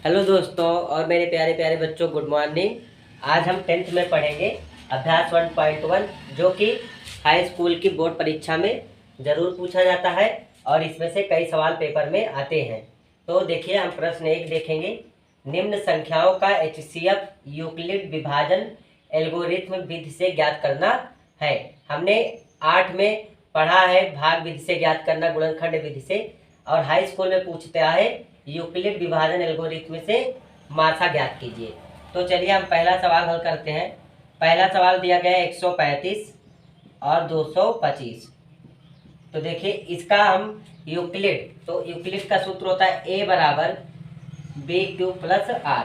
Hello दोस्तों और मेरे प्यारे प्यारे बच्चों, गुड मॉर्निंग। आज हम 10th में पढ़ेंगे अभ्यास 1.1, जो कि हाई स्कूल की बोर्ड परीक्षा में ज़रूर पूछा जाता है और इसमें से कई सवाल पेपर में आते हैं। तो देखिए, हम प्रश्न 1 देखेंगे। निम्न संख्याओं का HCF यूक्लिड विभाजन एल्गोरिथ्म विधि से ज्ञात करना है। हमने 8 में पढ़ा है भाग विधि से ज्ञात करना, गुणनखंड विधि से, और हाई स्कूल में पूछता है यूक्लिड विभाजन एल्गोरिथ्म से मासा ज्ञात कीजिए। तो चलिए हम पहला सवाल हल करते हैं। पहला सवाल दिया गया है 135 और 225। तो देखिए, इसका हम यूक्लिड, तो यूक्लिड का सूत्र होता है ए बराबर बी क्यू प्लस आर।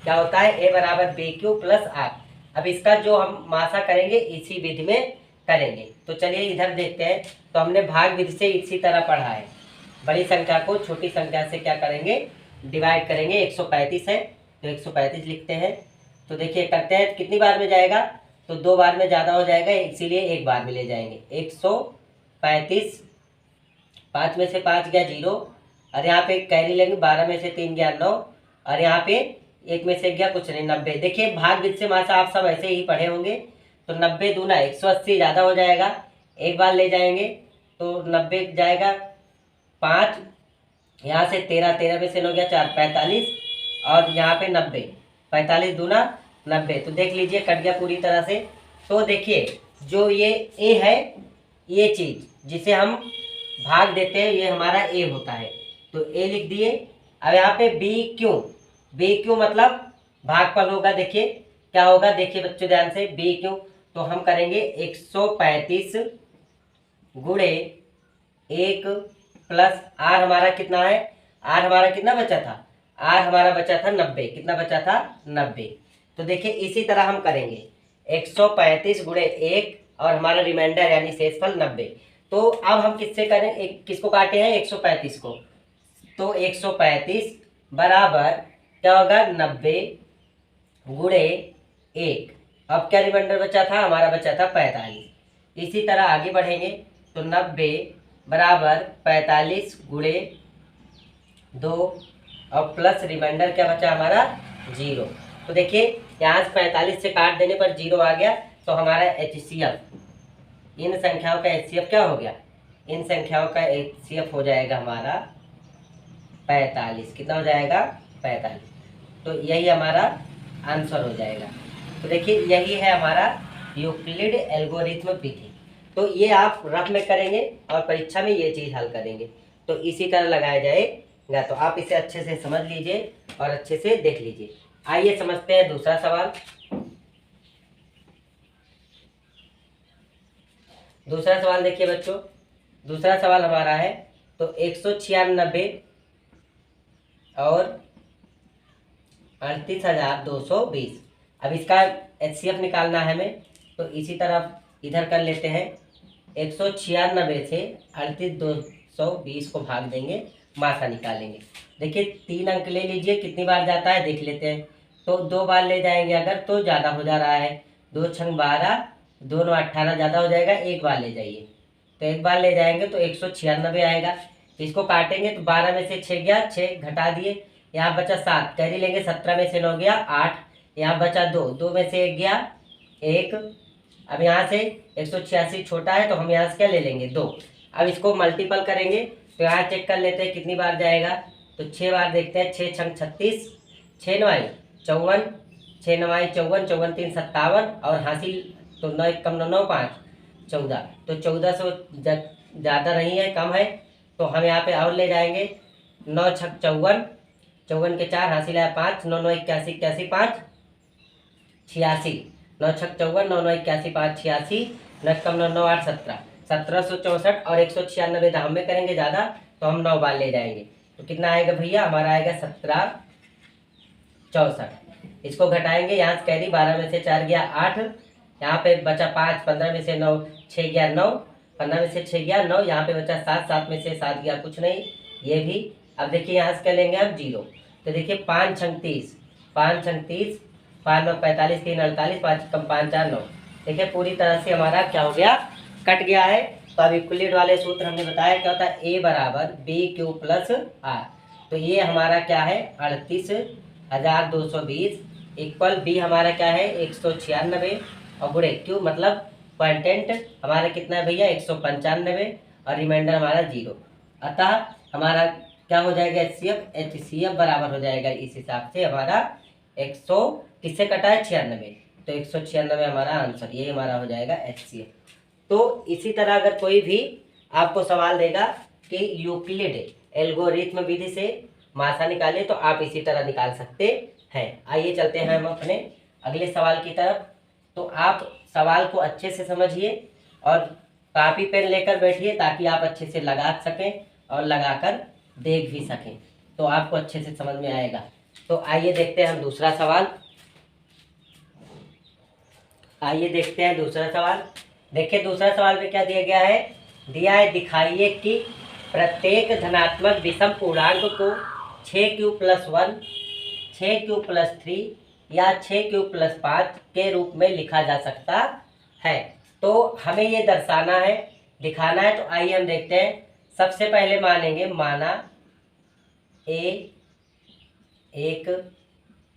क्या होता है? ए बराबर बी क्यू प्लस आर। अब इसका जो हम मासा करेंगे इसी विधि में करेंगे। तो चलिए इधर देखते हैं। तो हमने भाग विधि से इसी तरह पढ़ा है, बड़ी संख्या को छोटी संख्या से क्या करेंगे, डिवाइड करेंगे। 135 है तो 135 लिखते हैं। तो देखिए करते हैं, कितनी बार में जाएगा, तो 2 बार में ज़्यादा हो जाएगा, इसीलिए 1 बार में ले जाएंगे। 135, 5 में से 5 गया 0, और यहाँ पे कैरी लेंगे, 12 में से 3 गया 9, और यहाँ पे 1 में से गया कुछ नहीं, 90। देखिए भाग विधि से मासा आप सब ऐसे ही पढ़े होंगे। तो 90 दूना 180 ज़्यादा हो जाएगा, 1 बार ले जाएंगे तो 90 जाएगा 5, यहाँ से 13 में से 9 गया 4, 45, और यहाँ पे 90, 45 दूना 90। तो देख लीजिए कट गया पूरी तरह से। तो देखिए जो ये ए है, ये चीज़ जिसे हम भाग देते हैं, ये हमारा ए होता है। तो ए लिख दिए। अब यहाँ पे बी क्यू मतलब भागफल होगा। देखिए क्या होगा, देखिए बच्चों ध्यान से, बी क्यू। तो हम करेंगे 135 गुणे 1 प्लस आर हमारा कितना है, आर हमारा कितना बचा था, आर हमारा बचा था 90। कितना बचा था? 90। तो देखिए इसी तरह हम करेंगे 135 गुणे 1 और हमारा रिमाइंडर यानी शेषफल 90। तो अब हम किससे करें, किसको काटे हैं, 135 को। तो 135 बराबर क्या होगा, 90 गुणे 1। अब क्या रिमाइंडर बचा था, हमारा बचा था 45। इसी तरह आगे बढ़ेंगे तो 90 बराबर 45 गुणे 2, और प्लस रिमाइंडर क्या बचा हमारा, 0। तो देखिए यहाँ से 45 से काट देने पर 0 आ गया। तो हमारा HCF, इन संख्याओं का HCF क्या हो गया, इन संख्याओं का HCF हो जाएगा हमारा 45। कितना हो जाएगा, 45। तो यही हमारा आंसर हो जाएगा। तो देखिए यही है हमारा यूक्लिड एल्गोरिथ्म विधि। तो ये आप रफ में करेंगे और परीक्षा में ये चीज़ हल करेंगे, तो इसी तरह लगाया जाएगा। तो आप इसे अच्छे से समझ लीजिए और अच्छे से देख लीजिए। आइए समझते हैं दूसरा सवाल। दूसरा सवाल देखिए बच्चों, दूसरा सवाल हमारा है तो 196 और 38,220। अब इसका HCF निकालना है हमें, तो इसी तरह इधर कर लेते हैं। 196 से 38,220 को भाग देंगे, मासा निकालेंगे। देखिए 3 अंक ले लीजिए, कितनी बार जाता है देख लेते हैं। तो 2 बार ले जाएंगे अगर, तो ज़्यादा हो जा रहा है, 2 छंग 12, 2 9 18 ज़्यादा हो जाएगा, 1 बार ले जाइए। तो 1 बार ले जाएंगे तो 196 आएगा। इसको काटेंगे तो 12 में से 6 गया, 6 घटा दिए, यहाँ बचा 7, कैरी लेंगे, 17 में से 9 गया 8, यहाँ बचा 2, 2 में से 1 गया 1। अब यहाँ से 186 छोटा है तो हम यहाँ से क्या ले लेंगे, 2। अब इसको मल्टीपल करेंगे तो यहाँ चेक कर लेते हैं कितनी बार जाएगा। तो 6 बार देखते हैं, 6 छंग 36, 6 9 54, 6 9 54, 54 3 57, और हासिल तो 9 1 कम 9 9 5 14। तो 1400 ज़्यादा नहीं है, कम है, तो हम यहाँ पे और ले जाएंगे। 9 छक 54, 54 के 4, हासिल है 5, 9 9 81 81 5 86, 9 छक 54, 9 9 81 5 86, 9 कम 9 9 8 17, 1764। और 196 दाम में करेंगे ज़्यादा तो हम 9 बार ले जाएंगे। तो कितना आएगा भैया, हमारा आएगा 1764। इसको घटाएंगे, यहाँ से कैरी, 12 में से 4 गया 8, यहाँ पे बचा 5, 15 में से 9 6 गया 9, 15 में से 6 गया 9, यहाँ पे बचा 7, 7 में से 7 गया कुछ नहीं, ये भी। अब देखिए यहाँ से क्या लेंगे हम, 0। तो देखिए 5 छंग 30, 5 छंग 30, 5 9 45, 3 48, 5 कम 5 4 9। देखिए पूरी तरह से हमारा क्या हो गया, कट गया है। तो अब इक्विलिट वाले सूत्र हमने बताया क्या होता है, ए बराबर बी क्यू प्लस आर। तो ये हमारा क्या है 38,220 इक्वल बी हमारा क्या है 196 और गुणे क्यू मतलब क्वांटेंट हमारा कितना है भैया 195 और रिमाइंडर हमारा 0। अतः हमारा क्या हो जाएगा एच सी एफ बराबर हो जाएगा इस हिसाब से हमारा 100 किससे कटा है 96, तो 196 हमारा आंसर, ये हमारा हो जाएगा एच सी एफ। तो इसी तरह अगर कोई भी आपको सवाल देगा कि यूक्लिड एल्गोरिथम विधि से मासा निकाले तो आप इसी तरह निकाल सकते हैं। आइए चलते हैं हम अपने अगले सवाल की तरफ। तो आप सवाल को अच्छे से समझिए और कापी पेन लेकर बैठिए ताकि आप अच्छे से लगा सकें और लगाकर देख भी सकें, तो आपको अच्छे से समझ में आएगा। तो आइए देखते हैं हम दूसरा सवाल। आइए देखते हैं दूसरा सवाल। देखिए दूसरा सवाल में क्या दिया गया है, दिया है दिखाइए कि प्रत्येक धनात्मक विषम पूर्णांक को 6q+1, 6q+3 या 6q+5 के रूप में लिखा जा सकता है। तो हमें ये दर्शाना है, दिखाना है। तो आइए हम देखते हैं। सबसे पहले मानेंगे, माना ए एक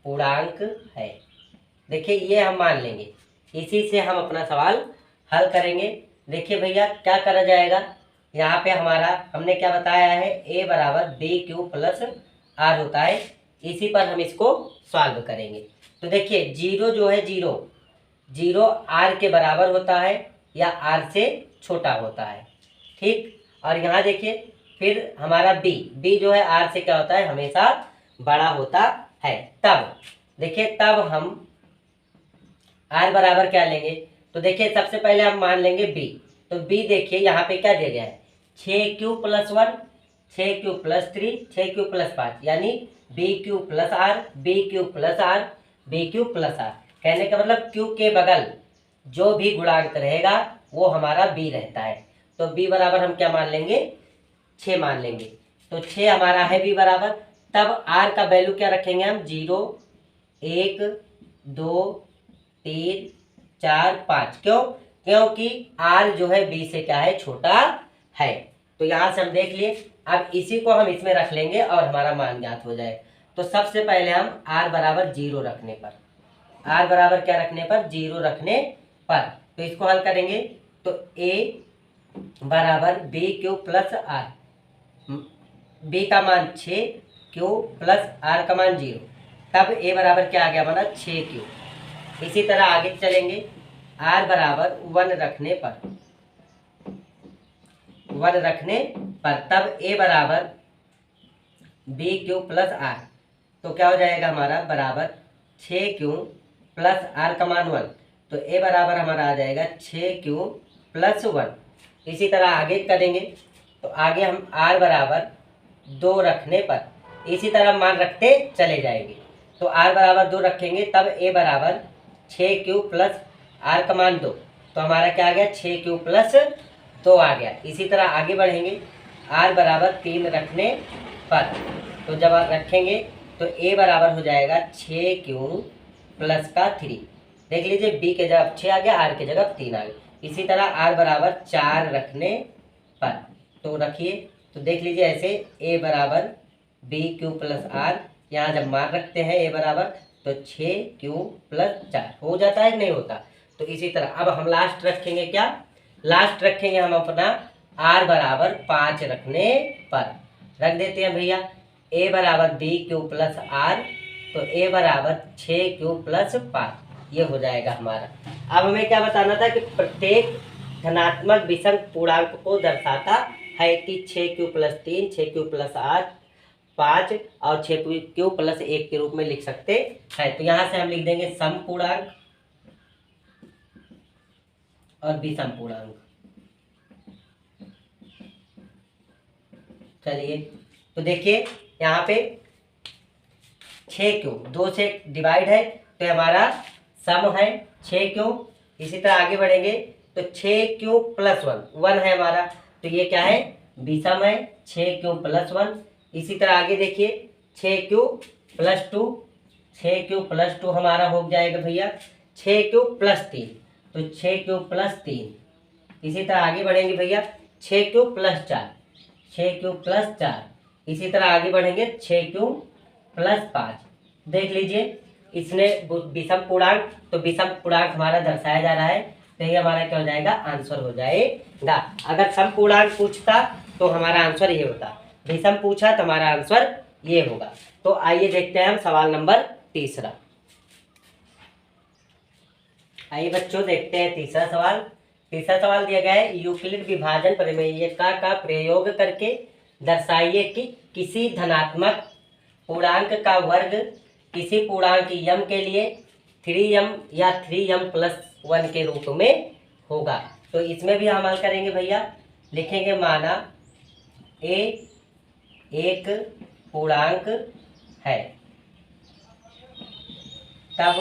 पूर्णांक है। देखिए ये हम मान लेंगे, इसी से हम अपना सवाल हल करेंगे। देखिए भैया क्या करा जाएगा, यहाँ पे हमारा हमने क्या बताया है, ए बराबर BQ+R होता है। इसी पर हम इसको सॉल्व करेंगे। तो देखिए जीरो जो है, जीरो आर के बराबर होता है या आर से छोटा होता है, ठीक। और यहाँ देखिए फिर हमारा बी जो है आर से क्या होता है, हमेशा बड़ा होता है। तब देखिए तब हम आर बराबर क्या लेंगे, तो देखिए सबसे पहले हम मान लेंगे बी। तो बी देखिए यहाँ पे क्या दिया गया है 6q+1, 6q+3, 6q+5 यानी BQ+R, BQ+R, BQ+R। कहने का मतलब Q के बगल जो भी गुणांक रहेगा वो हमारा B रहता है। तो B बराबर हम क्या मान लेंगे, 6 मान लेंगे। तो 6 हमारा है B बराबर। तब R का वैल्यू क्या रखेंगे हम, 0, 1, 2, 3, 4, 5। क्यों, क्योंकि R जो है B से क्या है, छोटा है। तो यहाँ से हम देख लिए। अब इसी को हम इसमें रख लेंगे और हमारा मान ज्ञात हो जाए। तो सबसे पहले हम R बराबर 0 रखने पर, R बराबर क्या रखने पर, 0 रखने पर, तो इसको हल करेंगे। तो A बराबर BQ+R, B का मान 6, Q प्लस R का मान 0। तब A बराबर क्या आ गया हमारा 6Q। इसी तरह आगे चलेंगे, R बराबर 1 रखने पर, 1 रखने पर, तब A बराबर BQ+R। तो क्या हो जाएगा हमारा बराबर 6Q प्लस R का मान 1। तो A बराबर हमारा आ जाएगा 6Q+1। इसी तरह आगे करेंगे। तो आगे हम R बराबर 2 रखने पर, इसी तरह मान रखते चले जाएंगे। तो R बराबर 2 रखेंगे, तब A बराबर 6Q प्लस R का मान 2। तो हमारा क्या आ गया, 6Q+2 आ गया। इसी तरह आगे बढ़ेंगे, R बराबर 3 रखने पर, तो जब आप रखेंगे तो A बराबर हो जाएगा 6Q+3। देख लीजिए B के जगह 6 आ गया, R के जगह 3 आ गया। इसी तरह R बराबर 4 रखने पर, तो रखिए। तो देख लीजिए ऐसे A बराबर BQ+R, यहाँ जब मान रखते हैं A बराबर तो 6Q+4 हो जाता है कि नहीं होता। तो इसी तरह अब हम लास्ट रखेंगे, क्या लास्ट रखेंगे हम अपना R बराबर 5 रखने पर। रख देते हैं भैया A बराबर BQ+R, तो A बराबर 6Q+5, ये हो जाएगा हमारा। अब हमें क्या बताना था कि प्रत्येक धनात्मक विषम पूर्णांक को दर्शाता है कि 6Q+3, 6Q+8, 5 और 6Q+1 के रूप में लिख सकते हैं। तो यहाँ से हम लिख देंगे सम पूर्णांक और विषम पूर्णांक। चलिए तो देखिए यहाँ पे 6Q 2 से डिवाइड है तो हमारा सम है 6Q। इसी तरह आगे बढ़ेंगे तो 6Q+1 1 है हमारा, तो ये क्या है, विषम है 6Q+1। इसी तरह आगे देखिए 6Q+2, 6Q+2 हमारा हो जाएगा भैया 6Q+3, तो 6Q+3। इसी तरह आगे बढ़ेंगे भैया 6Q+4, 6Q+4। इसी तरह आगे बढ़ेंगे 6 क्यूब प्लस 5। देख लीजिए इसने विषम पूर्णांक, तो विषम पूर्णांक हमारा दर्शाया जा रहा है, तो ये हमारा क्या हो जाएगा, आंसर हो जाएगा। अगर सम पूर्णांक पूछता तो हमारा आंसर ये होता, विषम पूछा तो हमारा आंसर ये होगा। तो आइए देखते हैं हम सवाल नंबर तीसरा। आइए बच्चों देखते हैं तीसरा सवाल। तीसरा सवाल दिया गया है, यूक्लिड विभाजन प्रमेय का प्रयोग करके दर्शाइए कि किसी धनात्मक पूर्णांक का वर्ग किसी पूर्णांक m के लिए 3m या 3m+1 के रूप में होगा। तो इसमें भी हम हल करेंगे भैया, लिखेंगे माना a एक पूर्णांक है, तब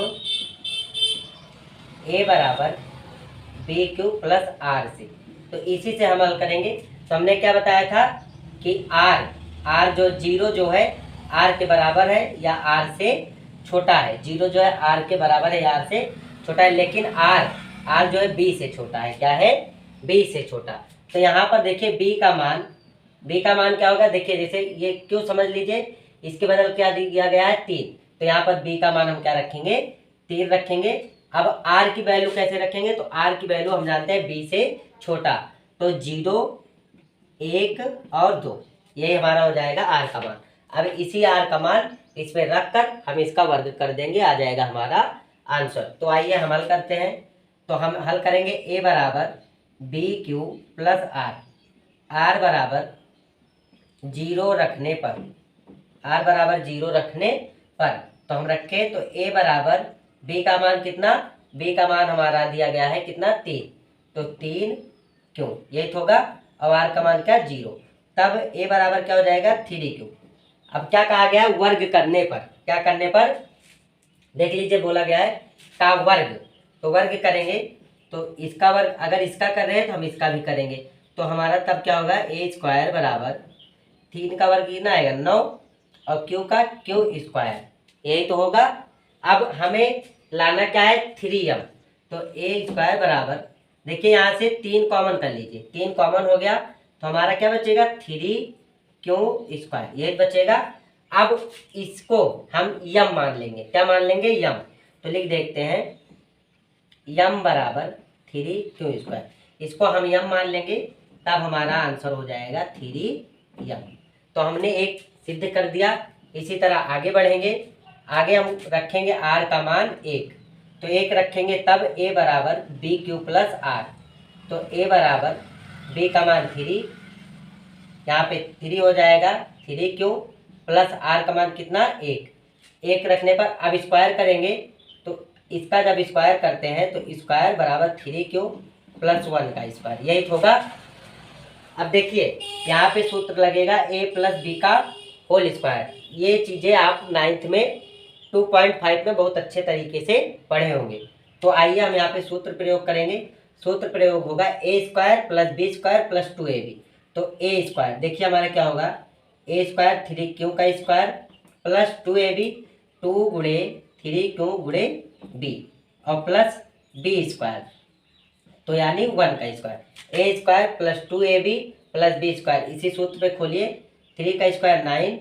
a बराबर BQ प्लस आर से। तो इसी से हम हल करेंगे। तो हमने क्या बताया था कि r जो 0 जो है r के बराबर है या r से छोटा है, 0 जो है r के बराबर है या r से छोटा है, लेकिन r जो है b से छोटा है। क्या है, b से छोटा। तो यहाँ पर देखिए b का मान क्या होगा, देखिए जैसे ये क्यों समझ लीजिए, इसके बदल क्या दिया गया है 3, तो यहाँ पर b का मान हम क्या रखेंगे, 3 रखेंगे। अब r की वैल्यू कैसे रखेंगे, तो r की वैल्यू हम जानते हैं b से छोटा, तो 0 1 और 2 यही हमारा हो जाएगा r का मान। अब इसी r का मान इसमें रखकर हम इसका वर्ग कर देंगे, आ जाएगा हमारा आंसर। तो आइए हम हल करते हैं। तो हम हल करेंगे a बराबर BQ प्लस r बराबर 0 रखने पर, तो हम रखें तो a बराबर b का मान कितना, b का मान हमारा दिया गया है कितना 3, तो 3 क्यों यही तो होगा, और r का मान क्या 0, तब a बराबर क्या हो जाएगा 3 क्यों। अब क्या कहा गया है, वर्ग करने पर, क्या करने पर, देख लीजिए बोला गया है का वर्ग, तो वर्ग करेंगे तो इसका वर्ग, अगर इसका कर रहे हैं तो हम इसका भी करेंगे, तो हमारा तब क्या होगा a² बराबर 3 का वर्ग कितना आएगा 9 और q का q², यही तो होगा। अब हमें लाना क्या है 3m, तो a² बराबर, देखिए यहाँ से 3 कॉमन कर लीजिए, 3 कॉमन हो गया तो हमारा क्या बचेगा 3q², यही बचेगा। अब इसको हम यम मान लेंगे, क्या मान लेंगे यम, तो लिख देखते हैं यम बराबर 3q², इसको हम यम मान लेंगे, तब हमारा आंसर हो जाएगा 3m। तो हमने एक सिद्ध कर दिया। इसी तरह आगे बढ़ेंगे, आगे हम रखेंगे r का मान 1, तो 1 रखेंगे तब a बराबर BQ प्लस r, तो a बराबर b का मान 3, यहाँ पे 3 हो जाएगा 3q प्लस r का मान कितना 1 रखने पर अब स्क्वायर करेंगे, तो इसका जब स्क्वायर करते हैं तो स्क्वायर बराबर 3q प्लस 1 का स्क्वायर, यही होगा। अब देखिए यहाँ पे सूत्र लगेगा a प्लस बी का होल स्क्वायर, ये चीज़ें आप 9th में 2.5 में बहुत अच्छे तरीके से पढ़े होंगे। तो आइए हम यहाँ पे सूत्र प्रयोग करेंगे। सूत्र प्रयोग होगा a² plus b² plus 2ab, तो a², देखिए हमारा क्या होगा a² 3q का स्क्वायर प्लस 2ab 2 गुणे 3q गुणे b और प्लस b², तो यानी 1 का square, a² plus 2ab plus b², इसी सूत्र पे खोलिए 3 का स्क्वायर 9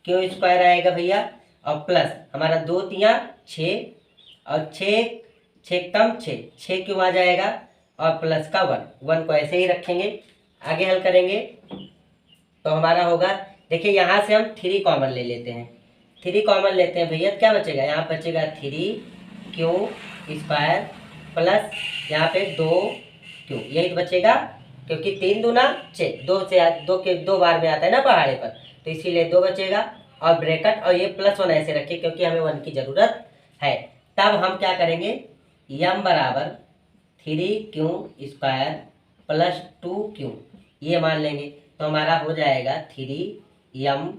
q² आएगा भैया, और प्लस हमारा 2 3 6 और 6 कम 6 क्यों आ जाएगा, और प्लस का 1 को ऐसे ही रखेंगे। आगे हल करेंगे तो हमारा होगा, देखिए यहाँ से हम 3 कॉमन ले लेते हैं, 3 कॉमन लेते हैं भैया, क्या बचेगा, यहाँ बचेगा 3q² प्लस यहाँ पे 2q, यही तो बचेगा, क्योंकि 3 दूना 6, 2 बार में आता है ना पहाड़े पर, तो इसीलिए 2 बचेगा, और ब्रैकेट और ये प्लस 1 ऐसे रखिए क्योंकि हमें 1 की ज़रूरत है। तब हम क्या करेंगे m बराबर 3q² प्लस 2q, ये मान लेंगे, तो हमारा हो जाएगा 3m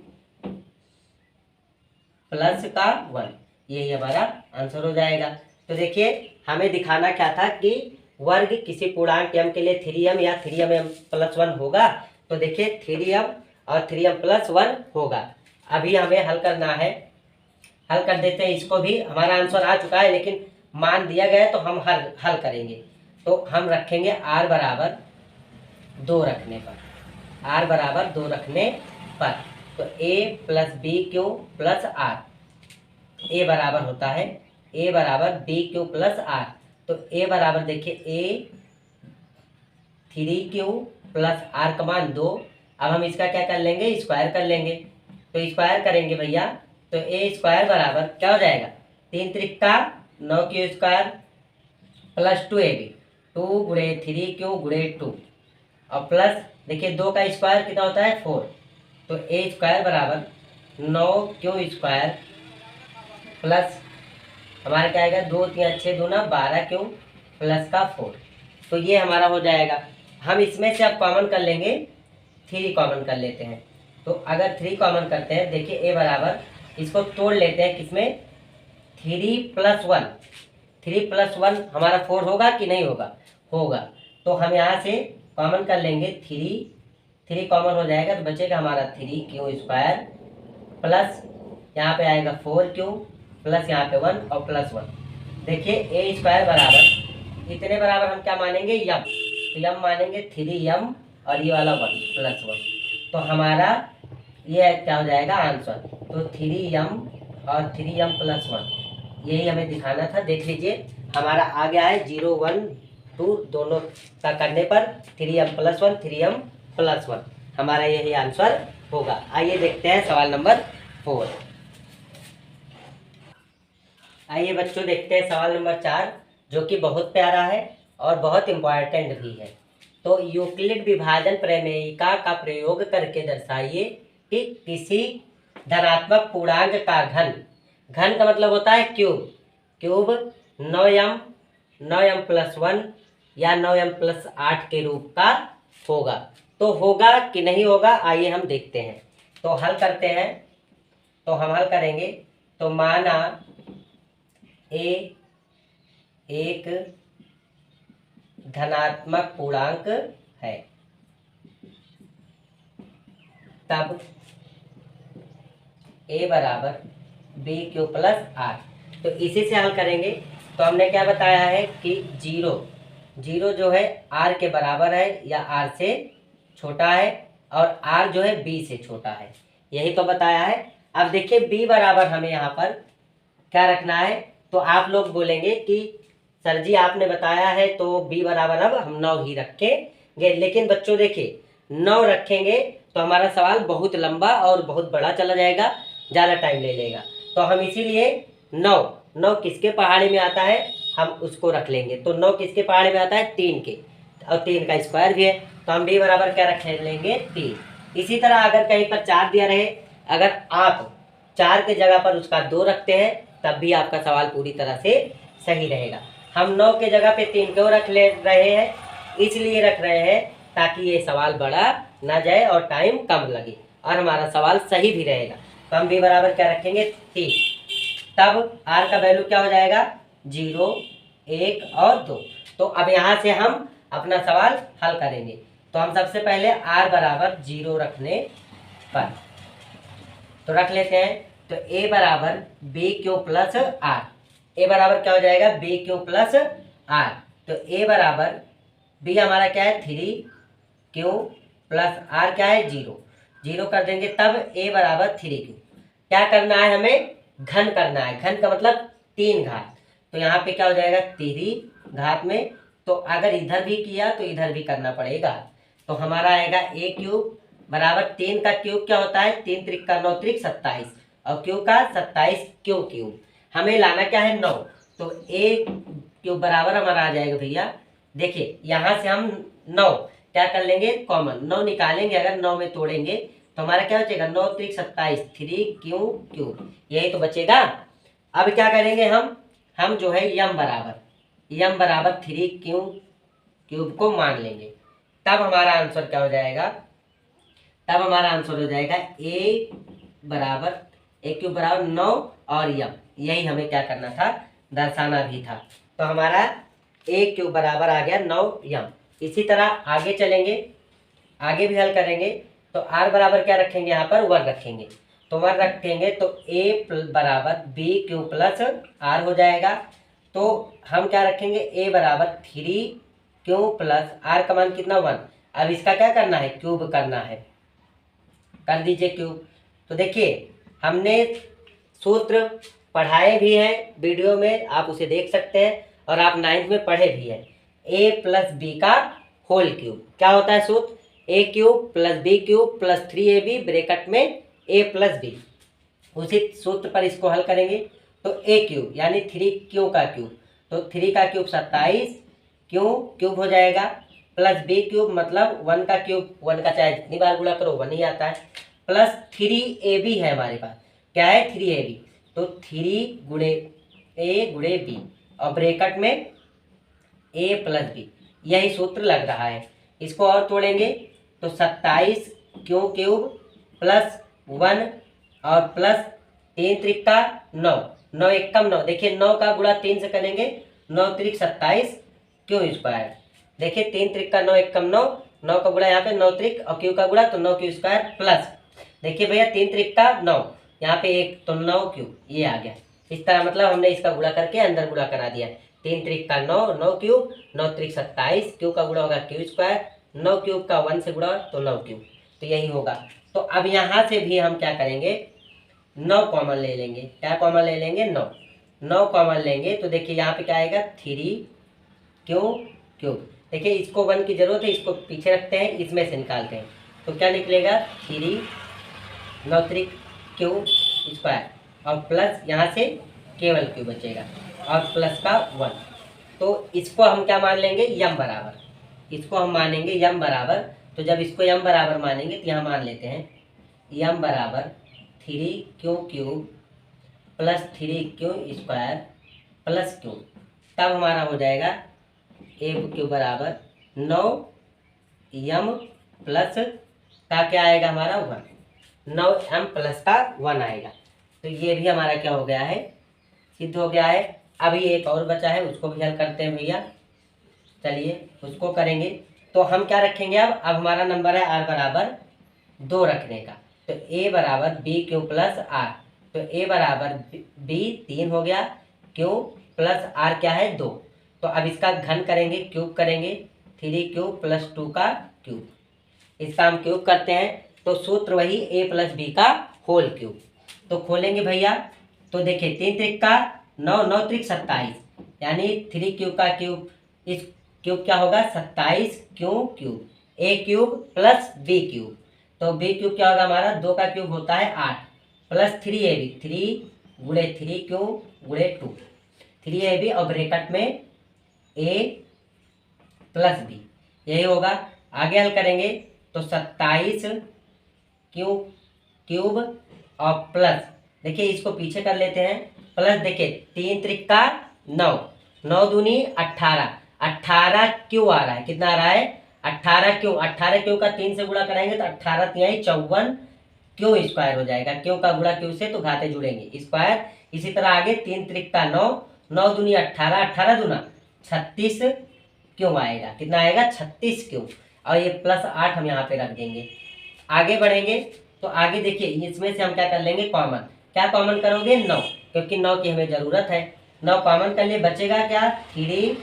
प्लस का 1, यही हमारा आंसर हो जाएगा। तो देखिए हमें दिखाना क्या था कि वर्ग किसी पूर्णांक m के लिए 3m या 3m+1 होगा, तो देखिए 3m और 3m+1 होगा। अभी हमें हल करना है, हल कर देते हैं इसको भी, हमारा आंसर आ चुका है लेकिन मान दिया गया है तो हम हल करेंगे। तो हम रखेंगे r बराबर 2 रखने पर, r बराबर 2 रखने पर, तो a plus b q plus r, a बराबर होता है a बराबर बी क्यू प्लस आर। तो a बराबर देखिए a 3 क्यू प्लस आर का मान 2। अब हम इसका क्या कर लेंगे, स्क्वायर कर लेंगे। तो स्क्वायर करेंगे भैया, तो ए स्क्वायर बराबर क्या हो जाएगा, 3 Trika 9 Q square plus 2ab, 2 गुणे 3 क्यू गुणे 2, और प्लस देखिए 2 का स्क्वायर कितना होता है 4। तो ए स्क्वायर बराबर 9 क्यू स्क्वायर प्लस हमारा क्या आएगा, 2 3 6 दूना 12 क्यू प्लस का 4। तो ये हमारा हो जाएगा। हम इसमें से अब कॉमन कर लेंगे, 3 कॉमन कर लेते हैं। तो अगर 3 कॉमन करते हैं, देखिए ए बराबर, इसको तोड़ लेते हैं किसमें, 3 प्लस 1, 3 प्लस 1 हमारा 4 होगा कि नहीं होगा, होगा। तो हम यहाँ से कॉमन कर लेंगे 3 कॉमन हो जाएगा, तो बचेगा हमारा 3 क्यू स्क्वायर प्लस यहाँ पे आएगा 4 क्यू प्लस यहाँ पे 1 और प्लस 1। देखिए ए स्क्वायर बराबर इतने बराबर हम क्या मानेंगे, यम। तो यम मानेंगे 3m और ये वाला 1 प्लस 1। तो हमारा ये क्या हो जाएगा आंसर। तो 3m और 3m प्लस 1 यही हमें दिखाना था। देख लीजिए हमारा आ गया है 0 1 2 दोनों का करने पर 3m प्लस 1 3m प्लस 1 हमारा यही आंसर होगा। आइए देखते हैं सवाल नंबर 4। आइए बच्चों देखते हैं सवाल नंबर 4, जो कि बहुत प्यारा है और बहुत इम्पॉर्टेंट भी है। तो यूक्लिड विभाजन प्रमेयिका का प्रयोग करके दर्शाइए कि किसी धनात्मक पूर्णांक का घन, घन का मतलब होता है क्यूब, क्यूब 9m प्लस 1 या 9m प्लस 8 के रूप का होगा। तो होगा कि नहीं होगा, आइए हम देखते हैं। तो हल करते हैं। तो हम हल करेंगे, तो माना ए एक धनात्मक पूर्णांक है, तब ए बराबर बी क्यू प्लस आर। तो इसी से हल करेंगे। तो हमने क्या बताया है कि जीरो जो है आर के बराबर है या आर से छोटा है, और आर जो है बी से छोटा है, यही तो बताया है। अब देखिए बी बराबर हमें यहाँ पर क्या रखना है। तो आप लोग बोलेंगे कि सर जी आपने बताया है तो बी बराबर अब हम 9 ही रखेंगे। लेकिन बच्चों देखिए 9 रखेंगे तो हमारा सवाल बहुत लंबा और बहुत बड़ा चला जाएगा, ज़्यादा टाइम ले लेगा। तो हम इसीलिए 9 किसके पहाड़े में आता है, हम उसको रख लेंगे। तो 9 किसके पहाड़े में आता है, 3 के, और 3 का स्क्वायर भी है। तो हम बी बराबर क्या रख लेंगे, 3। इसी तरह अगर कहीं पर 4 दिया रहे, अगर आप 4 के जगह पर उसका 2 रखते हैं, तब भी आपका सवाल पूरी तरह से सही रहेगा। हम 9 के जगह पे 3 क्यों रख ले रहे हैं, इसलिए रख रहे हैं ताकि ये सवाल बड़ा ना जाए और टाइम कम लगे और हमारा सवाल सही भी रहेगा। तो हम बी बराबर क्या रखेंगे, 3। तब आर का वैल्यू क्या हो जाएगा, 0 1 और 2। तो अब यहाँ से हम अपना सवाल हल करेंगे। तो हम सबसे पहले आर बराबर 0 रखने पर तो रख लेते हैं। तो ए बराबर बी क्यू प्लस आर, ए बराबर क्या हो जाएगा, बी क्यू प्लस आर। तो ए बराबर बी हमारा क्या है 3 क्यू प्लस आर क्या है 0 कर देंगे। तब ए बराबर 3 क्यू। क्या करना है हमें, घन करना है। घन का मतलब 3 घात। तो यहाँ पे क्या हो जाएगा 3 घात में। तो अगर इधर भी किया तो इधर भी करना पड़ेगा। तो हमारा आएगा ए क्यूब बराबर 3 का क्यूब क्या होता है, 3 त्रिक 9 त्रिक 27, और क्यू का 27 क्यूब। हमें लाना क्या है 9। तो ए क्यूब बराबर हमारा आ जाएगा भैया, देखिए यहाँ से हम 9 क्या कर लेंगे, कॉमन 9 निकालेंगे। अगर 9 में तोड़ेंगे तो हमारा क्या बचेगा, 9 त्रिक 27, 3 क्यूब, यही तो बचेगा। अब क्या करेंगे हम जो है यम बराबर 3 क्यूब को मान लेंगे। तब हमारा आंसर क्या हो जाएगा, तब हमारा आंसर हो जाएगा ए क्यूब बराबर 9 और यम। यही हमें क्या करना था, दर्शाना भी था। तो हमारा ए क्यूब बराबर आ गया 9 यम। इसी तरह आगे चलेंगे, आगे भी हल करेंगे। तो आर बराबर क्या रखेंगे, यहाँ पर 1 रखेंगे। तो 1 रखेंगे तो ए बराबर बी क्यूब प्लस आर हो जाएगा। तो हम क्या रखेंगे, ए बराबर 3 क्यूब प्लस आर का मान कितना 1। अब इसका क्या करना है, क्यूब करना है, कर दीजिए क्यूब। तो देखिए हमने सूत्र पढ़ाए भी हैं वीडियो में, आप उसे देख सकते हैं, और आप 9th में पढ़े भी हैं। a प्लस बी का होल क्यूब क्या होता है सूत्र? a cube plus b cube plus 3ab bracket में a प्लस बी। उसी सूत्र पर इसको हल करेंगे तो a क्यूब यानी 3q का क्यूब, तो 3 का क्यूब 27 q क्यूब हो जाएगा, प्लस b क्यूब मतलब 1 का क्यूब, 1 का चाहे जितनी बार गुणा करो 1 ही आता है, प्लस 3ab है हमारे पास। क्या है? 3ab। तो 3 गुणे a गुणे b और ब्रैकेट में a प्लस b, यही सूत्र लग रहा है। इसको और तोड़ेंगे तो 27 क्यू क्यूब प्लस 1 और प्लस 3 त्रिक का 9, 9 एकम 9। देखिए 9 का गुणा 3 से करेंगे, 9 त्रिक 27 क्यू स्क्वायर। देखिए 3 त्रिक का 9 एकम 9, 9 का गुणा यहाँ पे 9 त्रिक और क्यू का गुणा तो 9 क्यू स्क्वायर प्लस, देखिए भैया 3 त्रिक का 9, यहाँ पे 1 तो 9 क्यू, ये आ गया। इस तरह मतलब हमने इसका गुणा करके अंदर गुणा करा दिया। 3 त्रिक का 9, 9 क्यूब, 9 त्रिक 27, क्यू का गुणा होगा क्यू स्क्वायर, 9 क्यूब का 1 से गुणा तो 9 क्यूब, तो यही होगा। तो अब यहाँ से भी हम क्या करेंगे, 9 कॉमन ले लेंगे। क्या कॉमन ले लेंगे? 9। 9 कॉमन लेंगे तो देखिए यहाँ पे क्या आएगा 3 क्यू क्यूब। देखिए इसको 1 की जरूरत है, इसको पीछे रखते हैं, इसमें से निकालते हैं तो क्या निकलेगा 3 9 त्रिक क्यू स्क्वायर और प्लस यहाँ से केवल क्यू बचेगा और प्लस का 1। तो इसको हम क्या मान लेंगे? यम बराबर। इसको हम मानेंगे यम बराबर। तो जब इसको यम बराबर मानेंगे तो यहाँ मान लेते हैं यम बराबर 3 Q cube plus 3 Q square plus Q, तब हमारा हो जाएगा ए क्यू बराबर 9 यम प्लस का क्या आएगा हमारा 1, 9 एम प्लस का 1 आएगा। तो ये भी हमारा क्या हो गया है? सिद्ध हो गया है। अभी एक और बचा है, उसको भी हल करते हैं भैया। चलिए उसको करेंगे। तो हम क्या रखेंगे अब हमारा नंबर है आर बराबर 2 रखने का। तो ए बराबर बी क्यू प्लस आर, तो ए बराबर बी 3 हो गया, क्यू प्लस आर क्या है 2। तो अब इसका घन करेंगे, क्यूब करेंगे, 3 क्यूब प्लस 2 का क्यूब। इसका हम क्यूब करते हैं तो सूत्र वही ए प्लस बी का होल क्यूब। तो खोलेंगे भैया तो देखिए 3 त्रिक का 9, 9 त्रिक 27 यानी 3 क्यूब का क्यूब, इस क्यूब क्या होगा 27 क्यू क्यूब, ए क्यूब प्लस बी क्यूब। तो बी क्यूब क्या होगा हमारा 2 का क्यूब होता है 8 प्लस 3ab, 3 गुणे 3 क्यू गुणे 2, 3ab और ब्रैकेट में ए प्लस बी, यही होगा। आगे हल करेंगे तो 27 क्यू क्यूब और प्लस, देखिए इसको पीछे कर लेते हैं, प्लस देखिए 3 त्रिक का 9, 9 दूनी 18, 18 क्यू आ रहा है, कितना आ रहा है 18 क्यू, 18 क्यू का 3 से गुणा कराएंगे तो 18 तिहाई 54 क्यू स्क्वायर हो जाएगा। क्यू का गुणा क्यू से तो घाते जुड़ेंगे स्क्वायर। इसी तरह आगे 3 त्रिक का 9, 9 दूनी 18, 18 दूना 36 क्यू आएगा, कितना आएगा 36 क्यू, और ये प्लस 8 हम यहाँ पे रख देंगे। आगे बढ़ेंगे तो आगे देखिए इसमें से हम क्या कर लेंगे कॉमन। क्या कॉमन करोगे 9, क्योंकि 9 की हमें ज़रूरत है। 9 कॉमन कर लिए, बचेगा क्या 3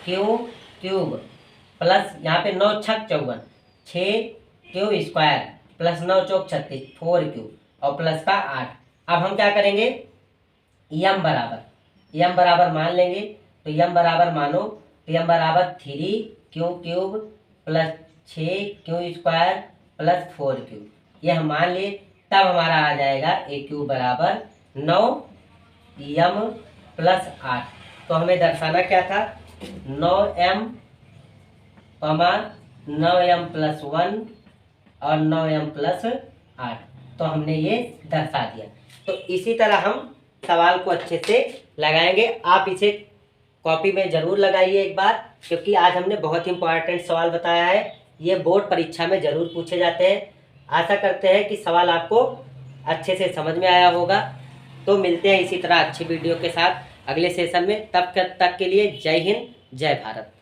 क्यू क्यूब प्लस यहाँ पे 9 छक 54, 6 क्यू स्क्वायर प्लस 9 चौक 36, 4 क्यू और प्लस का 8। अब हम क्या करेंगे यम बराबर मान लेंगे। तो यम बराबर मानो तो यम बराबर 3 Q cube plus 6 Q square plus 4 Q, ये हम मान लिए। तब हमारा आ जाएगा ए क्यू बराबर 9 यम प्लस 8। तो हमें दर्शाना क्या था 9m 9m प्लस 1 और 9m प्लस 8, तो हमने ये दर्शा दिया। तो इसी तरह हम सवाल को अच्छे से लगाएंगे। आप इसे कॉपी में ज़रूर लगाइए एक बार, क्योंकि आज हमने बहुत ही इंपॉर्टेंट सवाल बताया है। ये बोर्ड परीक्षा में ज़रूर पूछे जाते हैं। आशा करते हैं कि सवाल आपको अच्छे से समझ में आया होगा। तो मिलते हैं इसी तरह अच्छी वीडियो के साथ अगले सेशन में। तब तक के लिए जय हिंद, जय भारत।